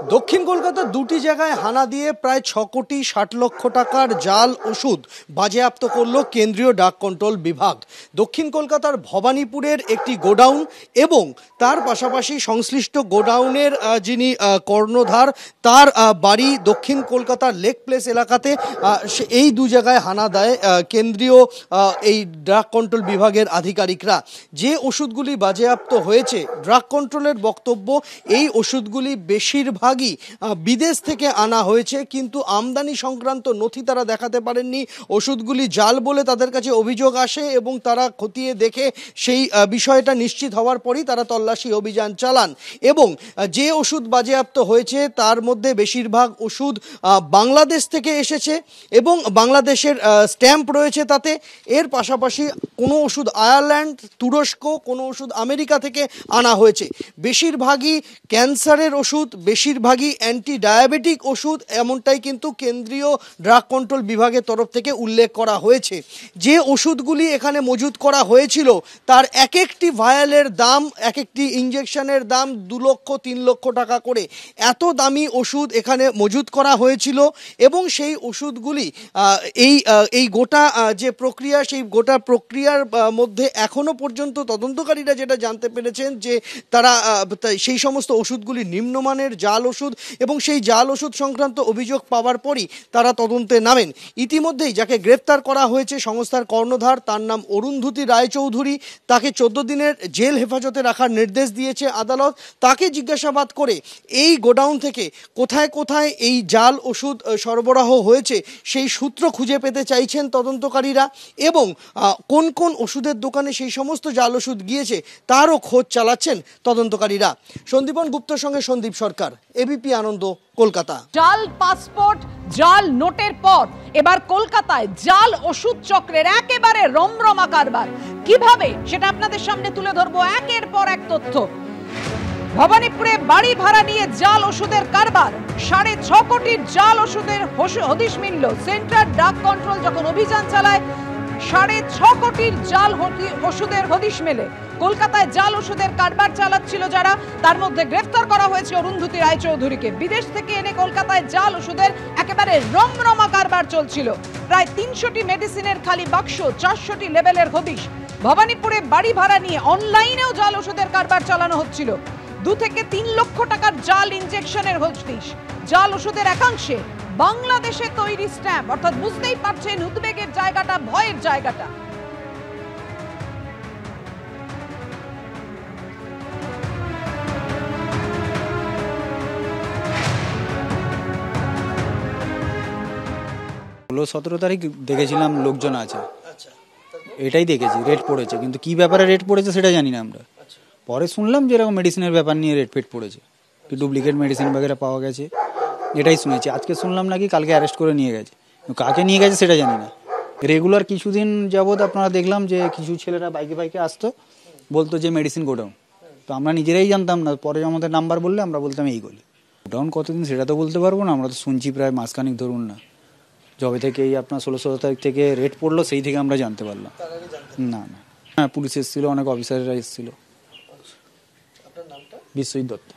দক্ষিণ কলকাতার দুটি জায়গায় হানা দিয়ে প্রায় ৬ কোটি ৬০ লক্ষ টাকার জাল ওষুধ বাজেয়াপ্ত করল কেন্দ্রীয় ড্রাগ কন্ট্রোল বিভাগ। দক্ষিণ কলকাতার ভবানীপুরের একটি গোডাউন এবং তার পাশাপাশি সংশ্লিষ্ট গোডাউনের যিনি কর্ণধার তার বাড়ি দক্ষিণ কলকাতার লেক প্লেস এলাকাতে, এই দু জায়গায় হানা দেয় কেন্দ্রীয় এই ড্রাগ কন্ট্রোল বিভাগের আধিকারিকরা। যে ওষুধগুলি বাজেয়াপ্ত হয়েছে, ড্রাগ কন্ট্রোলের বক্তব্য এই ওষুধগুলি বেশিরভাগই বিদেশ থেকে আনা হয়েছে, কিন্তু আমদানি সংক্রান্ত নথি তারা দেখাতে পারেননি। ওষুধগুলি জাল বলে তাদের কাছে অভিযোগ আসে এবং তারা খতিয়ে দেখে সেই বিষয়টা নিশ্চিত হওয়ার পরই তারা তল্লাশি অভিযান চালান। এবং যে ওষুধ বাজেয়াপ্ত হয়েছে তার মধ্যে বেশিরভাগ ওষুধ বাংলাদেশ থেকে এসেছে এবং বাংলাদেশের স্ট্যাম্প রয়েছে তাতে। এর পাশাপাশি কোনো ওষুধ আয়ারল্যান্ড, তুরস্ক, কোনো ওষুধ আমেরিকা থেকে আনা হয়েছে। বেশিরভাগই ক্যান্সারের ওষুধ, বেশিরভাগই অ্যান্টি ডায়াবেটিক ওষুধ, এমনটাই কিন্তু কেন্দ্রীয় ড্রাগ কন্ট্রোল বিভাগের তরফ থেকে উল্লেখ করা হয়েছে। যে ওষুধগুলি এখানে মজুত করা হয়েছিল তার এক একটি ভায়ালের দাম, এক একটি ইঞ্জেকশনের দাম 2 লক্ষ 3 লক্ষ টাকা করে। এত দামি ওষুধ এখানে মজুত করা হয়েছিল এবং সেই ওষুধগুলি এই গোটা যে প্রক্রিয়া, সেই গোটা প্রক্রিয়ার মধ্যে এখনো পর্যন্ত তদন্তকারীরা যেটা জানতে পেরেছেন যে তারা সেই সমস্ত ওষুধগুলি নিম্নমানের জাল ওষুধ এবং সেই জাল ওষুধ সংক্রান্ত অভিযোগ পাওয়ার পরই তারা তদন্তে নামেন। ইতিমধ্যেই যাকে গ্রেফতার করা হয়েছে সংস্থার কর্ণধার, তার নাম অরুন্ধতী রায়চৌধুরী। তাকে 14 দিনের জেল হেফাজতে রাখার নির্দেশ দিয়েছে আদালত। তাকে জিজ্ঞাসাবাদ করে এই গোডাউন থেকে কোথায় কোথায় এই জাল ওষুধ সরবরাহ হয়েছে সেই সূত্র খুঁজে পেতে চাইছেন তদন্তকারীরা এবং কোন কোন ওষুধের দোকানে সেই সমস্ত জাল ওষুধ গিয়েছে তারও খোঁজ চালাচ্ছেন তদন্তকারীরা। সন্দীপন গুপ্তর সঙ্গে সন্দীপ সরকার, এবিপি আনন্দ, কলকাতা। জাল পাসপোর্ট, জাল নোটের পর এবার কলকাতায় জাল ওষুধ চক্রের একেবারে রমরমা কারবার। কিভাবে সেটা আপনাদের সামনে তুলে ধরবো একের পর এক তথ্য। ভবানীপুরে বাড়ি ভাড়া নিয়ে জাল ওষুধের কারবার, 6.5 কোটির জাল ওষুধের হদিশ মিলল। সেন্ট্রাল ড্রাগ কন্ট্রোল যখন অভিযান চালায় 6.5 কোটির জাল ওষুধের হদিশ মেলে। কলকাতায় জাল ওষুধের কারবার চালাচ্ছিল যারা, তার মধ্যে গ্রেফতার করা হয়েছে অরুন্ধতী রায়চৌধুরীকে। বিদেশ থেকে এনে কলকাতায় জাল ওষুধের একেবারে রমরমা কারবার চলছিল। প্রায় 300টি মেডিসিনের খালি বাক্স, 400টি লেবেলের হদিশ। ভবানীপুরে বাড়ি ভাড়া নিয়ে অনলাইনেও জাল ওষুধের কারবার চালানো হচ্ছিল। 2 থেকে 3 লক্ষ টাকার জাল ইনজেকশনের হদিশ। জাল ওষুধের একাংশে বাংলাদেশে তৈরি স্ট্যাম্প, অর্থাৎ বুঝতেই পারছেন উদ্বেগের জায়গাটা, ভয়ের জায়গাটা। ষোলো 17 তারিখ দেখেছিলাম লোকজন আছে, এটাই দেখেছি রেট পড়েছে, কিন্তু কি ব্যাপারে রেট পড়েছে সেটা জানি না আমরা। পরে শুনলাম যে এরকম মেডিসিনের ব্যাপার নিয়ে রেট ফেট পড়েছে, কি ডুপ্লিকেট মেডিসিন বগেরা পাওয়া গেছে, এটাই শুনেছি। আজকে শুনলাম নাকি কালকে অ্যারেস্ট করে নিয়ে গেছে, কাকে নিয়ে গেছে সেটা জানি না। রেগুলার কিছুদিন যাবৎ আপনারা দেখলাম যে কিছু ছেলেরা বাইকে বাইকে আসতো, বলতো যে মেডিসিন গোডাউন, তো আমরা নিজেরাই জানতাম না। পরে আমাদের নাম্বার বললে আমরা বলতাম এই গলি। গোডাউন কতদিন সেটা তো বলতে পারবো না, আমরা তো শুনছি প্রায় মাসখানিক ধরুন না, যবে থেকে এই আপনার 16 তারিখ থেকে রেট পড়লো সেই থেকে আমরা জানতে পারলাম। না না, হ্যাঁ পুলিশ এসেছিল, অনেক অফিসাররা এসেছিল। বিশ্বজিৎ দত্ত।